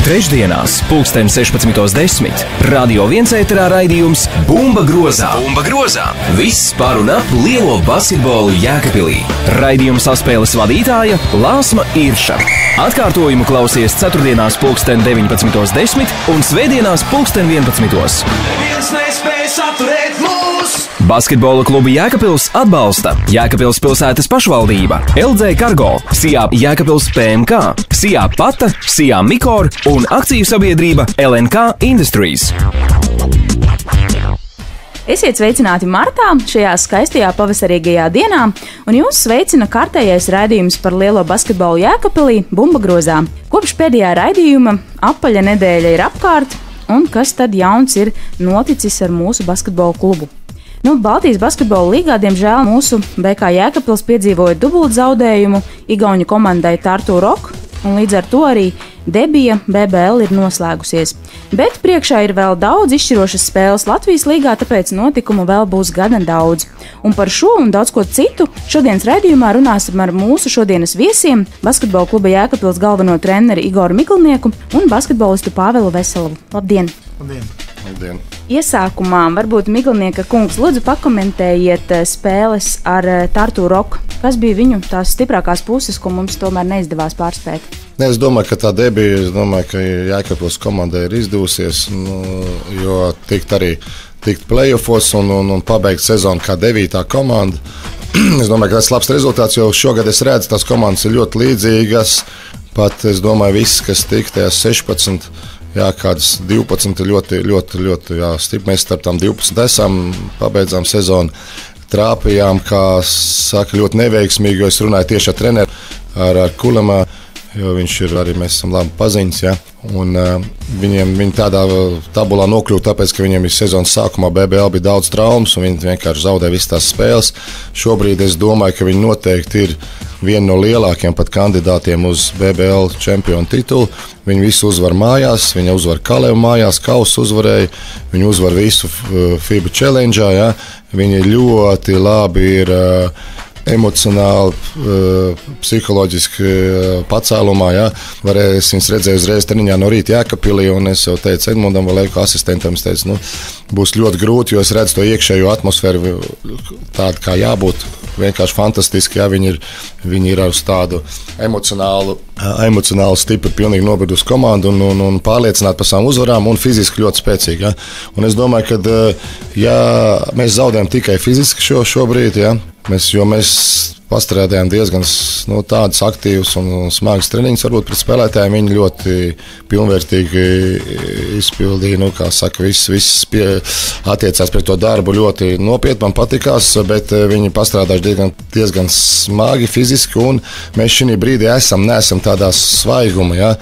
Trešdienās, 16:10. Radio 1 ēterā raidījums Bumba grozā. Bumba grozā. Viss par un ap lielo basketbolu Jēkabpilī. Raidījuma saspēles vadītāja Lāsma Irša. Atkārtojumu klausies ceturtdienās 19:10 un svētdienās 11:11. Neviens nespēj saturēt mūs! Basketbola klubu Jēkabpils atbalsta Jēkabpils pilsētas pašvaldība, LG Cargo, Sijā Jēkabpils PMK, Sijā Pata, Sijā Mikor un akciju sabiedrība LNK Industries. Esiet sveicināti martā, šajā skaistajā pavasarīgajā dienā, un jūs sveicina kārtējais raidījums par lielo basketbolu Jēkabpilī Bumba grozā. Kopš pēdējā raidījuma apaļa nedēļa ir apkārt, un kas tad jauns ir noticis ar mūsu basketbolu klubu? Baltijas basketbola līgā, diemžēl, mūsu BK Jēkabpils piedzīvoja dubult zaudējumu Igauņu komandai Tartu Rock, un līdz ar to arī debija BBL ir noslēgusies. Bet priekšā ir vēl daudz izšķirošas spēles Latvijas līgā, tāpēc notikumu vēl būs gana daudz. Un par šo un daudz ko citu šodienas raidījumā runāsim ar mūsu šodienas viesiem - basketbola kluba Jēkabpils galveno treneri Igoru Mikulnieku un basketbolistu Pāvelu Veselavu. Labdien! Labdien! Labdien. Iesākumā varbūt Mikulnieka kungs, lūdzu pakomentējiet spēles ar Tartu Rock. Kas bija viņu tās stiprākās puses, ko mums tomēr neizdevās pārspēt? Es domāju, ka tā debija, ka Jēkabpils komandai ir izdevusies, jo tikt play-offos un pabeigt sezonu kā 9. komanda. Es domāju, ka tas ir labs rezultāts, jo šogad es redzu, tās komandas ir ļoti līdzīgas. Pat es domāju, viss, kas tika tajās 16. Kādas 12 ļoti stipri. Mēs starp tām 12 esam, pabeidzām sezonu, trāpījām, kā saka, ļoti neveiksmīgi, jo es runāju tieši ar treneru, ar Kulamā, jo viņš ir arī, mēs esam labi paziņas, ja? Un viņi tādā tabulā nokļūta, tāpēc, ka viņiem ir sezonas sākumā BBL bija daudz traumas, un viņi vienkārši zaudēja visas tās spēles. Šobrīd es domāju, ka viņi noteikti ir viena no lielākajiem pat kandidātiem uz BBL čempionu titulu. Viņi visu uzvar mājās, viņi uzvar Kalevu mājās, Kausu uzvarēja, viņi uzvar visu FIBA Challenge, ja? Viņi ļoti labi ir emocionāli, psiholoģiski pacēlumā. Ja? Es viņus redzēju uzreiz treniņā no rīta Jēkabpilī, un es jau teicu Edmundam, Valēku asistentam, es teicu, būs ļoti grūti, jo es redzu to iekšējo atmosfēru tādu, kā jābūt. Vienkārši fantastiski, ja viņi ir uz tādu emocionāli stipri, pilnīgi nobriedusi komandu un pārliecināti par savām uzvarām un fiziski ļoti spēcīgi. Ja? Un es domāju, ka mēs zaudējam tikai fiziski šobrīd, ja? Mēs pastrādājām diezgan tādas aktīvas un smagas treniņas. Varbūt pret spēlētājiem viņi ļoti pilnvērtīgi izpildīja. Kā saka, viss attiecās pret to darbu ļoti nopietni. Man patikās, bet viņi pastrādājuši diezgan smagi fiziski. Un mēs šī brīdī neesam tādā svaiguma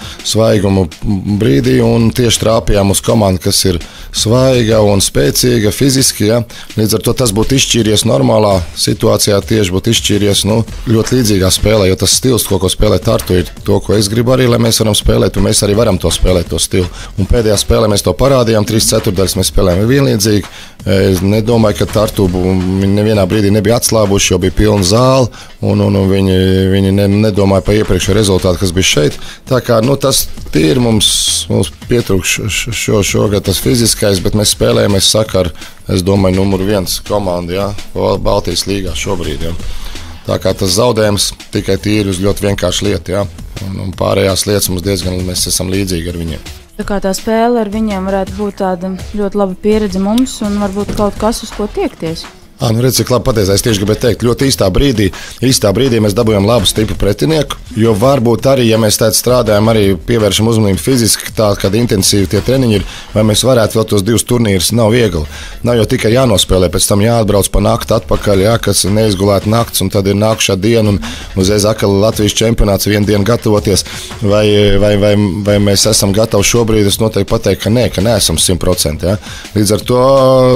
brīdī. Un tieši trāpījām uz komandu, kas ir svaiga un spēcīga fiziski. Ja? Līdz ar to tas būtu izšķīries normālā situācijā, tieši būtu izšķīries ļoti līdzīgā spēlē, jo tas stils, ko spēlē Tartu, ir to, ko es gribu arī, lai mēs varam spēlēt, un mēs arī varam to spēlēt, to stilu. Un pēdējā spēlē mēs to parādījām, 3/4 mēs spēlējām vienlīdzīgi. Es nedomāju, ka Tartu nevienā brīdī nebija atslābuši, jo bija pilna zāle, un viņi nedomāja par iepriekšējo rezultātu, kas bija šeit. Tā kā tas ir mums pietrūkst šogad tas fiziskais, bet mēs spēlējam, es domāju, numur 1 komandu, ja, Baltijas līgā šobrīd. Ja. Tā kā tas zaudējums tikai tīri uz ļoti vienkāršu lietu, ja. Un pārējās lietas mēs esam līdzīgi ar viņiem. Tā kā tā spēle ar viņiem varētu būt tāda ļoti laba pieredze mums un varbūt kaut kas, uz ko tiekties. Redz, cik labi pateicis. Es tieši gribēju teikt, ļoti īstā brīdī mēs dabūjām labu stipru pretinieku, jo varbūt arī, ja mēs tādā strādājam, arī pievēršam uzmanību fiziski, tā, kad intensīvi tie treniņi ir, vai mēs varētu vēl tos 2 turnīrus, nav viegli. Nav jau tikai jānospēlē, pēc tam jāatbrauc pa nakti atpakaļ, ja, kas neizgulēta nakts, un tad ir nākušā diena, un uzreiz atkal Latvijas čempionāts vienu dienu gatavoties, vai mēs esam gatavi šobrīd, es noteikti pateiktu, ka neesam 100%. Ja. Līdz ar to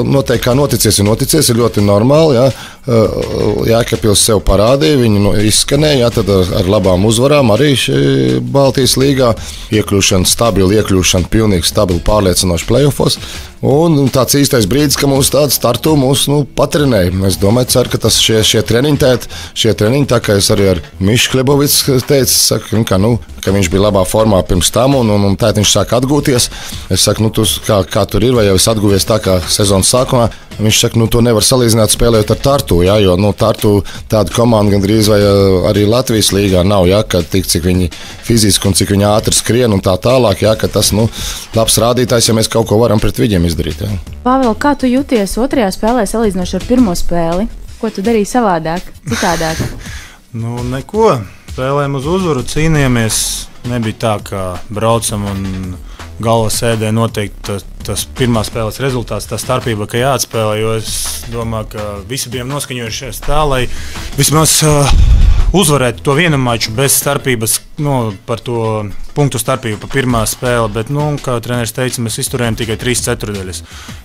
noteikti kā noticies ir ļoti normāli, ja? Jēkabpils sev parādīja, viņi izskanēja, tad ar labām uzvarām arī Baltijas līgā. Stabili iekļūšana, pilnīgi stabili pārliecinoši play-offos. Un tāds īstais brīdis, ka mums tāds startu patrenēja. Es domāju, ceru, ka tas šie treniņi, tā kā es arī ar Mišu Klebovicu teicu, ka viņš bija labā formā pirms tam, un tā viņš sāk atgūties. Es saku, kā tur ir, vai jau es atguvies tā kā sezonas sākumā. Viņš saka, to nevar salīdzināt spēlējot ar Tartu, ja, jo Tartu tāda komanda gandrīz vai arī Latvijas līgā nav, ja, cik viņi fiziski un cik viņi ātri skrien un tā tālāk, ja, ka tas labs rādītājs, ja mēs kaut ko varam pret viņiem izdarīt. Ja. Pāvēl, kā tu jūties otrajā spēlē salīdzinoši ar pirmo spēli? Ko tu darīji savādāk, citādāk? Neko. Spēlējām uz uzvaru, cīnījāmies. Nebija tā, ka braucam un galvā sēdē noteikti tas pirmā spēles rezultāts, tā starpība, ka jāatspēlē, jo es domāju, ka visi bijām noskaņojušies tā, lai vismaz uzvarētu to vienu maču bez starpības, par to punktu starpību pa pirmā spēle, bet, kā treneris teica, mēs izturējām tikai 3 ceturdaļas.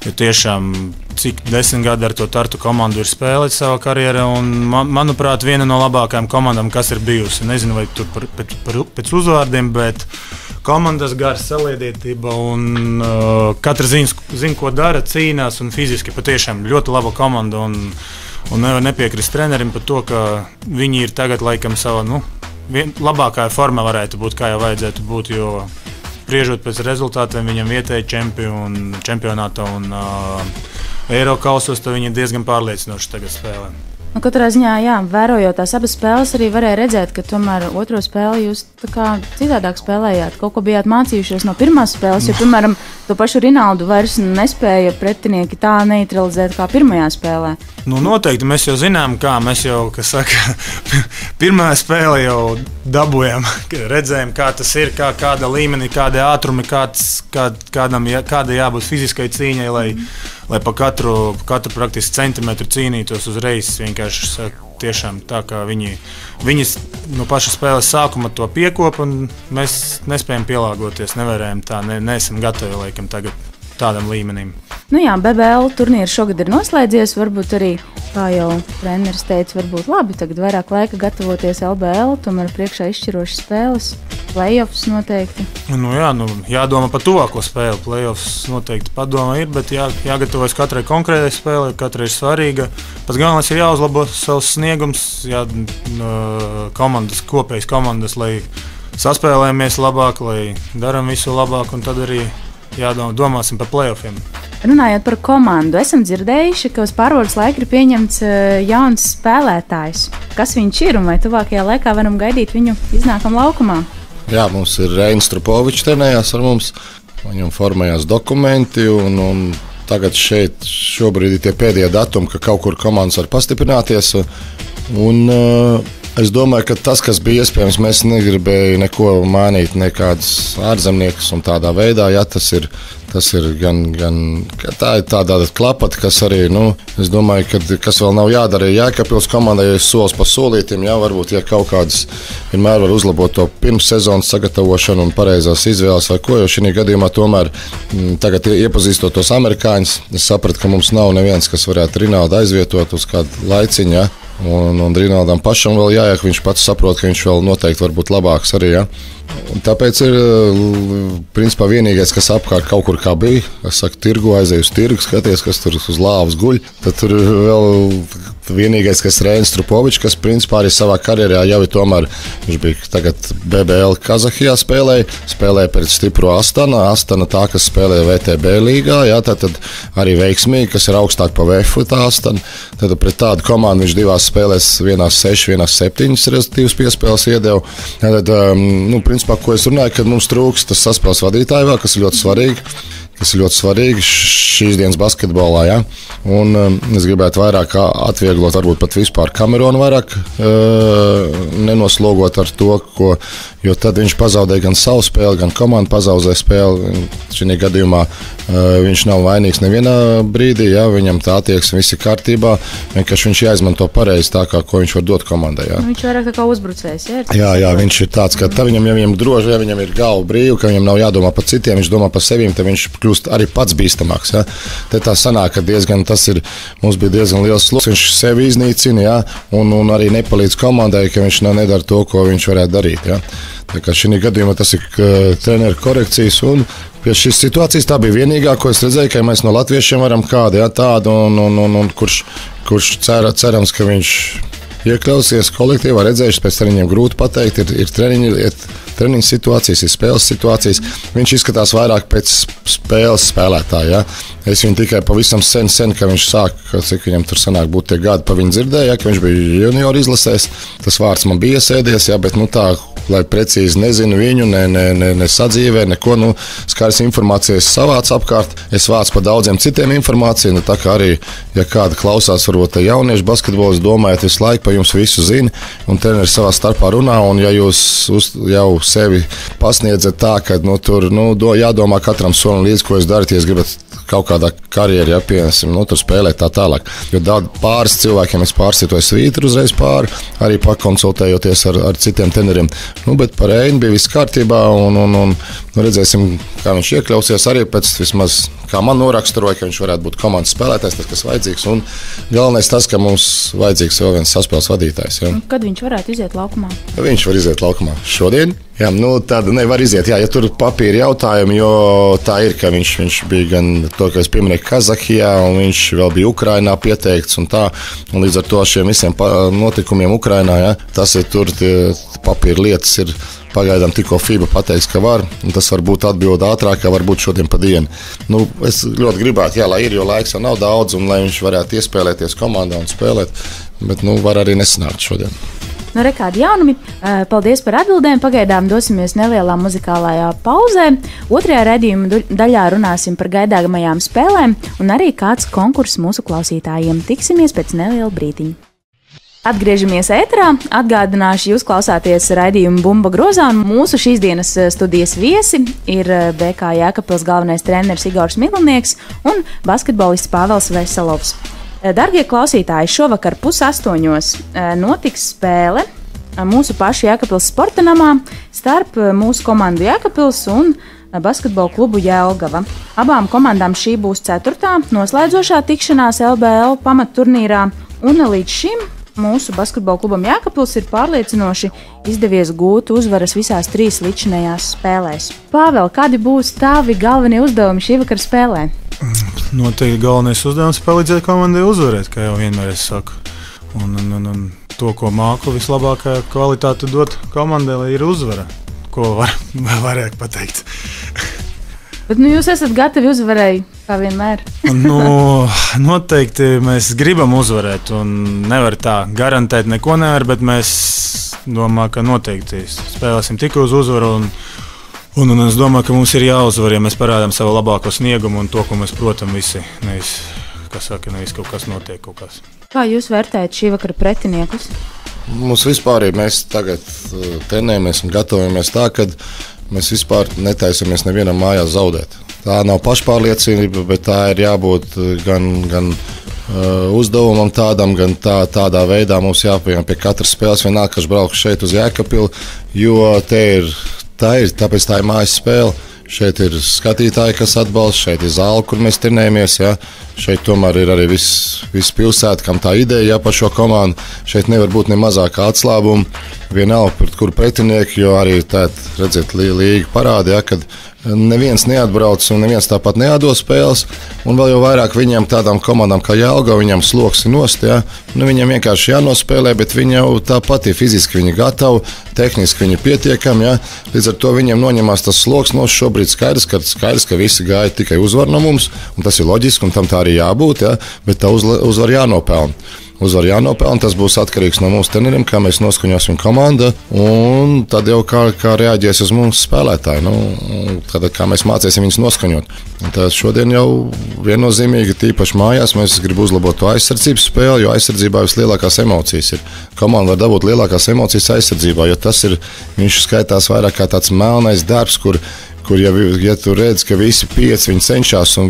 Jo tiešām, cik 10 gadi ar to Tartu komandu ir spēlēt savā karjerā, un, manuprāt, viena no labākajām komandām, kas ir bijusi. Nezinu, vai tur pēc uzvārdiem, bet komandas gars, saliedētība un katrs zina, ko dara, cīnās un fiziski patiešām ļoti laba komanda. Un nevar nepiekrist trenerim par to, ka viņi ir tagad laikam savā labākajā formā varētu būt, kā jau vajadzētu būt, jo spriežot pēc rezultātiem viņam vietēji čempionātā un Eirokausos, tad viņi diezgan pārliecinoši tagad spēlē. Katrā ziņā, jā, vērojot tās abas spēles, arī varēja redzēt, ka tomēr otro spēli jūs citādāk spēlējāt. Kaut ko bijāt mācījušies no pirmās spēles, jo, piemēram, to pašu Rinaldu vairs nespēja pretinieki tā neutralizēt kā pirmajā spēlē. Noteikti mēs jau zinām, kā mēs jau, pirmā spēle jau dabūjām, redzējām, kā tas ir, kāda līmenī, kāda ātrumi, kāda jābūt fiziskai cīņai, lai pa katru praktiski centimetru cīnītos uzreiz. Vienkārši tiešām tā, kā viņi no paša spēles sākuma to piekopa, un mēs nespējam pielāgoties, nevarējam tā, neesam gatavi laikam tagad tādam līmenim. BBL turnīrs šogad ir noslēdzies, varbūt arī, kā jau treneris teica, varbūt labi, tagad vairāk laika gatavoties LBL, tomēr priekšā izšķirošas spēles, play-offs noteikti. Jādomā par tuvāko spēli, play-offs noteikti padomā ir, bet jāgatavojas katrai konkrētai spēlei, katra ir svarīga. Pats galvenais ir jāuzlabo savs sniegums, kopējas komandas, lai saspēlējamies labāk, lai daram visu labāk, un tad arī domāsim par play-offiem. Runājot par komandu, esam dzirdējuši, ka uz pārbaudes laiku ir pieņemts jauns spēlētājs. Kas viņš ir un vai tuvākajā laikā varam gaidīt viņu iznākumu laukumā? Jā, mums ir Reinis Strupovičs trenējās ar mums, viņam formējās dokumenti un tagad šobrīd ir tie pēdējie datumi, ka kaut kur komandas var pastiprināties. Es domāju, ka tas, kas bija iespējams, mēs negribējām neko mainīt, nekādus ārzemniekus un tādā veidā. Jā, tas ir tāda klapata, kas arī, es domāju, ka kas vēl nav jādara Jēkabpils komandai, ja solis pa solītim, jā, varbūt, ja kaut kādas vienmēr var uzlabot to pirms sezonas sagatavošanu un pareizās izvēles vai ko, jo šī gadījumā tomēr tagad iepazīstot tos amerikāņus, es sapratu, ka mums nav neviens, kas varētu Rinaldu aizvietot uz kādu laiciņu, jā. Un Rinaldam pašam vēl jāiek, viņš pats saprot, ka viņš vēl noteikti var būt labāks arī, ja. Un tāpēc ir, principā, vienīgais, kas apkārt kaut kur kā bija, es saku, aizēju uz tirgu, skaties, kas tur uz lāvas guļ, tad tur vēl vienīgais, kas Reinis Strupovičs, kas, principā, arī savā karjerā jau ir tomēr, viņš bija tagad BBL Kazahijā spēlēja pret stipro Astana tā, kas spēlē VTB līgā, jā, tad arī veiksmīgi, kas ir augstāk pa VF tā Astana, tad pret tādu komandu viņš divās spēlēs, vienās 6, vienās 7 rezultīvas piespēles iedeva. Tad, principā, ko es runāju, kad mums trūks tas saspēles vadītāji vēl, kas ir ļoti svarīgi šīs dienas basketbolā, ja? Un es gribētu vairāk atvieglot, varbūt pat vispār Kameronu vairāk nenoslogot ar to, jo tad viņš pazaudēja gan savu spēli, gan komandu pazaudēja spēli. Šī gadījumā viņš nav vainīgs nevienā brīdī, ja? Viņam tā attieksme viss ir kārtībā, vienkārši viņš jāizmanto pareizi tā, ko viņš var dot komandai. Ja? Viņš vairāk tā kā uzbrucējs, ja? Jā, viņš ir tāds, ka viņam droši, ja viņam ir galva brīva, ka viņam nav jādomā par citiem, viņš domā par sevīm, tad viņš kļūst arī pats bīstamāks. Ja? Te tā sanāk, ka mums bija diezgan liels sloks, viņš sevi iznīcina, ja? un arī nepalīdz komandai, ka viņš nedara to, ko viņš varētu darīt. Ja? Tā kā šī gadījumā tas ir treneru korekcijas, un pie šīs situācijas tā bija vienīgā, ko es redzēju, ka mēs no latviešiem varam kādu, ja? Tādu, un kurš cerams, ka viņš iekļausies kolektīvā, redzējuši pēc treniņiem grūti pateikt, ir treniņu situācijas, ir spēles situācijas. Viņš izskatās vairāk pēc spēles spēlētāja. Ja? Es viņu tikai pavisam sen, ka viņš sāk, cik viņam tur sanāk būt tie gadi, pa viņu dzirdēju, ja? Ka viņš bija junior izlasēs. Tas vārds man bija iesēdies, ja? Bet tā, lai precīzi nezinu viņu, ne sadzīvē, neko, skaidrs informācijas savāc apkārt. Es vācu pa daudziem citiem informāciju, tā kā arī, ja kāda klausās, varbūt jauniešu basketbolu, domājat visu laiku, pa jums visu zina, un treneris savā starpā runā, un ja jūs jau sevi pasniedzat tā, ka tur jādomā katram solim līdzi, ko jūs darat, ja jūs gribat kaut kādā karjerā, piemēram, tur spēlēt tā tālāk. Jo pāris cilvēkiem es pārsītoju svītru uzreiz pāri, arī pakonsultējoties ar citiem treneriem. Bet par Einu bija viss kārtībā, un redzēsim, kā viņš iekļausies arī pēc vismaz, kā man noraksturoja, ka viņš varētu būt komandas spēlētājs, tas, kas vajadzīgs. Un galvenais tas, ka mums vajadzīgs vēl viens saspēles vadītājs. Ja. Kad viņš varētu iziet laukumā? Viņš var iziet laukumā šodien. Jā, tāda nevar iziet, ja tur papīra jautājumi, jo tā ir, ka viņš bija gan to, ka es pieminēju Kazahijā, un viņš vēl bija Ukrainā pieteikts un tā, un līdz ar to šiem visiem notikumiem Ukrainā, ja, tas ir tur, papīra lietas ir pagaidām tikko FIBA pateiks, ka var, un tas var būt atbilde ātrāk, kā varbūt šodien pa dienu. Es ļoti gribētu, lai ir, jo laiks jau nav daudz, un lai viņš varētu iespēlēties komandā un spēlēt, bet var arī nesanākt šodien. Rekādi jaunumi, paldies par atbildēm. Pagaidām dosimies nelielā muzikālajā pauzē. Otrajā raidījuma daļā runāsim par gaidāmajām spēlēm un arī kāds konkurss mūsu klausītājiem. Tiksimies pēc neliela brītiņa. Atgriežamies ēterā. Atgādināšu, jūs klausāties raidījumu Bumba grozā. Mūsu šīs dienas studijas viesi ir BK Jēkabpils galvenais treneris Igors Miglinieks un basketbolists Pāvels Veselovs. Dargie klausītāji, šovakar 7:30 notiks spēle mūsu pašu Jēkabpils sporta namā starp mūsu komandu Jēkabpils un basketbola klubu Jelgava. Abām komandām šī būs 4. noslēdzošā tikšanās LBL pamatturnīrā, un līdz šim mūsu basketbola klubam Jēkabpils ir pārliecinoši izdevies gūt uzvaras visās 3 līdzinējās spēlēs. Pāvēl, kādi būs tavi galvenie uzdevumi šī vakara spēlē? Noteikti galvenais uzdevums ir palīdzēt komandai uzvarēt, kā jau vienmēr es saku. Un to, ko māku vislabākajā kvalitāte dot komandai, lai ir uzvara. Ko varētu pateikt? Bet jūs esat gatavi uzvarēji, kā vienmēr. Noteikti mēs gribam uzvarēt, un nevar tā garantēt neko nevar, bet mēs domājam, ka noteikti spēlēsim tikai uz uzvaru. Un es domāju, ka mums ir jāuzvar, ja mēs parādām savu labāko sniegumu un to, ko mēs protam visi. Nevis kaut kas notiek kaut kas. Kā jūs vērtējat šī vakara pretiniekus? Mums vispār ir, mēs tagad trenējamies un gatavojamies tā, ka mēs vispār netaisamies nevienam mājās zaudēt. Tā nav pašpārliecība, bet tā ir jābūt gan uzdevumam tādam, gan tādā veidā mums jāpieņem pie katras spēles, vienalga, kas brauc šeit uz Jēkabpili, jo tāpēc tā ir mājas spēle. Šeit ir skatītāji, kas atbalsta, šeit ir zāle, kur mēs trenējamies. Ja? Šeit tomēr ir arī viss pilsēta, kam tā ideja par šo komandu. Šeit nevar būt ne mazākā atslābuma. Vienalga, pret kuru pretinieku, jo arī tā, redziet, līga parāda, ja, kad neviens neatbrauc un neviens tāpat neatdos spēles. Un vēl jau vairāk viņiem tādām komandām kā Jelgava, viņam sloks ir nost. Ja? Viņam vienkārši jānospēlē, bet viņi jau tāpat ir fiziski viņi gatavi, tehniski viņi pietiekami. Ja? Līdz ar to viņiem noņemās tas sloks no šobrīd skaidrs, ka visi gaida tikai uzvaru no mums, un tas ir loģiski, un tam tā arī jābūt, ja? Bet tā uzvar jānopelna. Uzvar jānopelna, tas būs atkarīgs no mūsu treneriem, kā mēs noskaņosim komandu, un tad jau kā reaģēs uz mūsu spēlētāju, tad kā mēs mācīsim viņus noskaņot. Tad šodien jau viennozīmīgi, tīpaši mājās, mēs gribam uzlabot to aizsardzības spēli, jo aizsardzībā vislielākās emocijas ir. Komanda var dabūt lielākās emocijas aizsardzībā, jo tas ir, viņš skaitās vairāk kā tāds melnais darbs, kur ja tu redz, ka visi 5 viņi cenšas un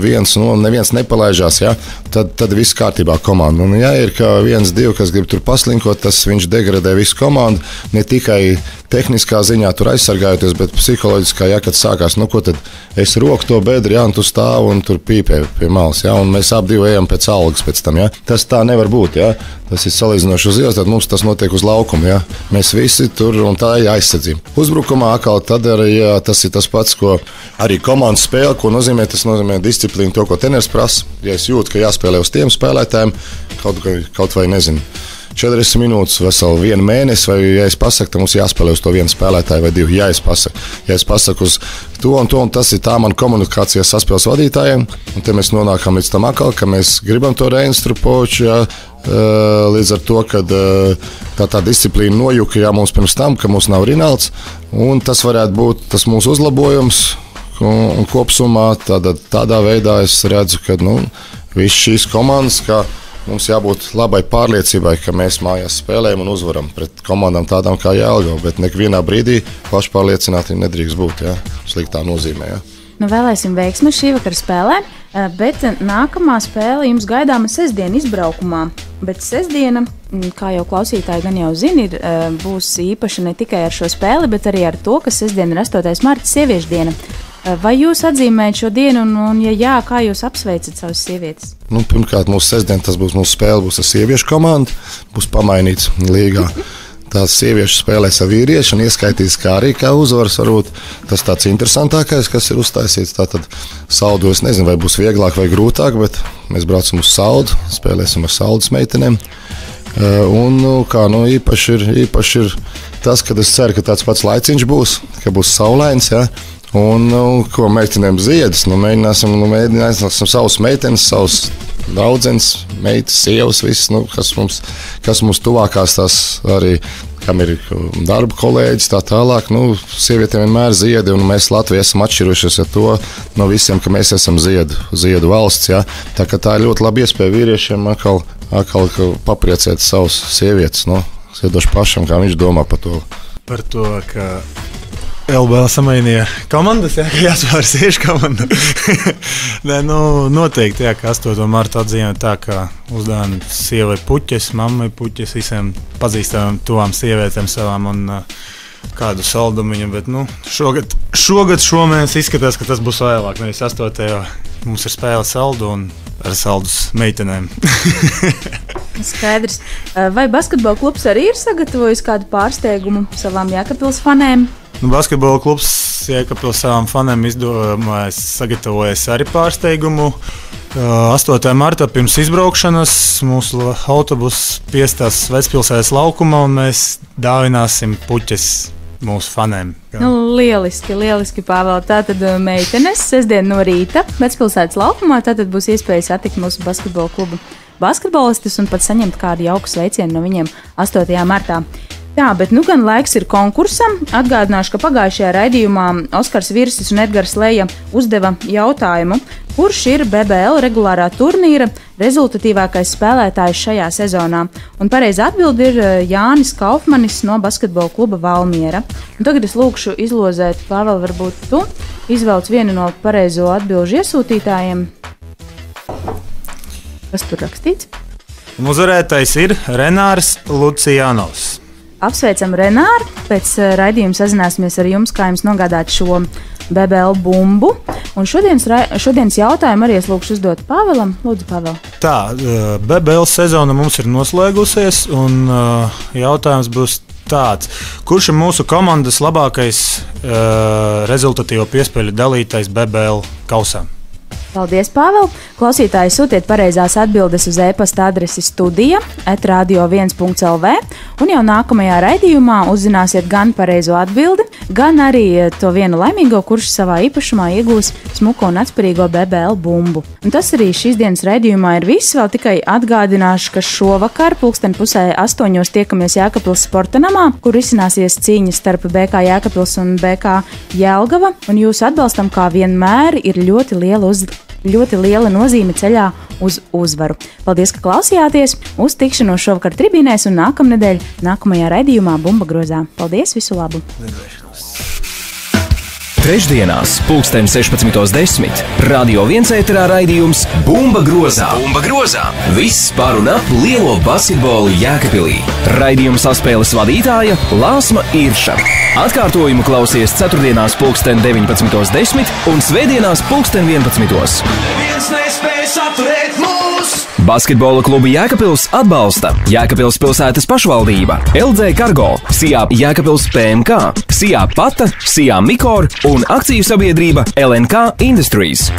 neviens nepalaižās, ja, tad viss kārtībā komanda. Un ja ir kā 1-2, kas grib tur paslinkot, tas viņš degradē visu komandu, ne tikai tehniskā ziņā tur aizsargājoties, bet psiholoģiskā, ja, kad sākās, nu, ko tad es roku to bedri, ja, un tu stāv un tur pīpē pie malas, ja, un mēs abi divi ejam pēc algas pēc tam, ja. Tas tā nevar būt, ja. Tas ir salīdzinoši uz ielas, tad mums tas notiek uz laukuma, ja. Mēs visi tur, un tā ir aizsardzība. Uzbrukumā atkal tad arī, ja, tas ir tas pats, ko arī komandas spēle, ko nozīmē, tas nozīmē disciplīnu, to, ko treneris prasa. Ja es jūtu, ka jāspēlē uz tiem spēlētājiem, kaut vai nezinu, 40 minūtes, veselu 1 mēnesi, vai ja es pasaku, tad mums jāspēlē uz to vienu spēlētāju vai 2. Ja es pasaku uz to, un tas ir tā mana komunikācija saspēles vadītājiem, un te mēs nonākam līdz tam atkal, ka mēs gribam to reinstrupoču, ja, līdz ar to, ka tā disciplīna nojuka, ja mums pirms tam, ka mums nav Rinalds, un tas varētu būt tas mūsu uzlabojums, un kopsumā tādā veidā es redzu, ka, nu, viss šīs komandas, ka mums jābūt labai pārliecībai, ka mēs mājās spēlējam un uzvaram pret komandām tādām kā Jelgava, bet nevienā brīdī pašpārliecināti nedrīkst būt, ja, sliktā nozīmē. Ja. Nu, vēlēsim veiksmi šī vakara spēlē, bet nākamā spēle jums gaidāma sestdien izbraukumā. Bet sestdiena, kā jau klausītāji gan jau zina, būs īpaša ne tikai ar šo spēli, bet arī ar to, ka sestdien ir 8. marta sieviešu diena. Vai jūs atzīmējat šo dienu, un ja jā, kā jūs apsveicat savas sievietes? Nu, pirmkārt, mūsu sestdien tas būs mūsu spēle, būs ar sieviešu komandu, būs pamainīts līgā. Tās sieviešu spēlēs ar vīriešu un ieskaitīs kā arī kā uzvaras. Varbūt tas tāds interesantākais, kas ir uztaisīts. Tātad Saldu, es nezinu, vai būs vieglāk vai grūtāk, bet mēs braucam uz Saldu, spēlēsim ar Saldas meitenēm. Un īpaši ir tas, ka es ceru, ka tāds pats laiciņš būs, ka būs saulains, ja? Un ko meitenēm ziedus, mēģināsim savus meitenes, savus draudzenes, meitas, sievas, visas, kas mums tuvākās tās arī, kam ir darba kolēģis, tā tālāk. Sievietēm vienmēr ziedi, un mēs Latvijā esam atšķirušies ar to no visiem, ka mēs esam ziedu valsts. Ja? Tā ir ļoti laba iespēja vīriešiem atkal papriecēt savus sievietes. Ziedoši pašam, kā viņš domā par to. Par to, ka LBL samainīja komandas, jā, ka jāspēr siešu komanda. Nē, noteikti, jā, ka 8. marta atzīmē tā, ka uzdevām sievai puķes, mammai puķes, visiem pazīstamām tuvām sievietēm savām un kādu saldumiņu, bet, šomēnes izskatās, ka tas būs vēlāk, nevis 8. Mums ir spēle Saldu un ar Saldus meitenēm. Skaidrs. Vai basketbola klubs arī ir sagatavojis kādu pārsteigumu savām Jēkabpils fanēm? Basketbola klubs Jēkabpils savām fanēm sagatavojas arī pārsteigumu. 8. martā pirms izbraukšanas mūsu autobus piestās Vecpilsētas laukumā un mēs dāvināsim puķes mūsu fanēm. Lieliski, Pāvēl. Tātad meitenes sestdien no rīta Vecpilsētas laukumā, tātad būs iespēja satikt mūsu basketbola klubu basketbolistus un pat saņemt kādu jauku sveicienu no viņiem 8. martā. Jā, bet gan laiks ir konkursam. Atgādināšu, ka pagājušajā raidījumā Oskars Virsis un Edgars Leja uzdeva jautājumu, kurš ir BBL regulārā turnīra rezultatīvākais spēlētājs šajā sezonā. Un pareizā atbilde ir Jānis Kaufmanis no basketbola kluba Valmiera. Un tagad es lūkšu izlozēt, Pāvēl, varbūt tu izvelc vienu no pareizo atbilžu iesūtītājiem. Kas tur rakstīts? Uzvarētājs ir Renārs Lucijanovs. Apsveicam Renāru. Pēc raidījuma sazināsimies ar jums, kā jums nogādāt šo BBL bumbu. Un šodienas jautājumu arī es lūkšu uzdot Pāvēlam. Lūdzu, Pāvēl. Tā, BBL sezona mums ir noslēgusies, un jautājums būs tāds. Kurš ir mūsu komandas labākais rezultatīvo piespēļu dalītais BBL kausā? Paldies, Pāvēl! Klausītāji, sūtiet pareizās atbildes uz e-pasta adresi studija@radio1.lv, un jau nākamajā raidījumā uzzināsiet gan pareizo atbildi, gan arī to vienu laimīgo, kurš savā īpašumā iegūs smuko un atspērīgo BBL bumbu. Un tas arī šīs dienas raidījumā ir viss. Vēl tikai atgādināšu, ka šovakar 7:30 tiekamies Jēkabpils sporta namā, kur izcināsies cīņa starp BK Jēkabpils un BK Jelgava, un jūsu atbalstam, kā vienmēr, ir ļoti liela nozīme ceļā uz uzvaru. Paldies, ka klausījāties! Uz tikšanos šovakar tribīnēs un nākamnedēļ nākamajā raidījumā Bumba grozā. Paldies, visu labu! Trešdienās, 16:10. Radio 1 ēterā raidījums Bumba grozā. Bumba grozā. Viss par un ap lielo basketbolu Jēkabpilī. Raidījuma saspēles vadītāja Lāsma Irša. Atkārtojumu klausies ceturtdienās 19:10 un svētdienās 11:11. Neviens nespēj apturēt mūs! Basketbola klubu Jēkabpils atbalsta Jēkabpils pilsētas pašvaldība, LG Cargo, Sijā Jēkabpils PMK, Sijā Pata, Sijā Mikor un akciju sabiedrība LNK Industries.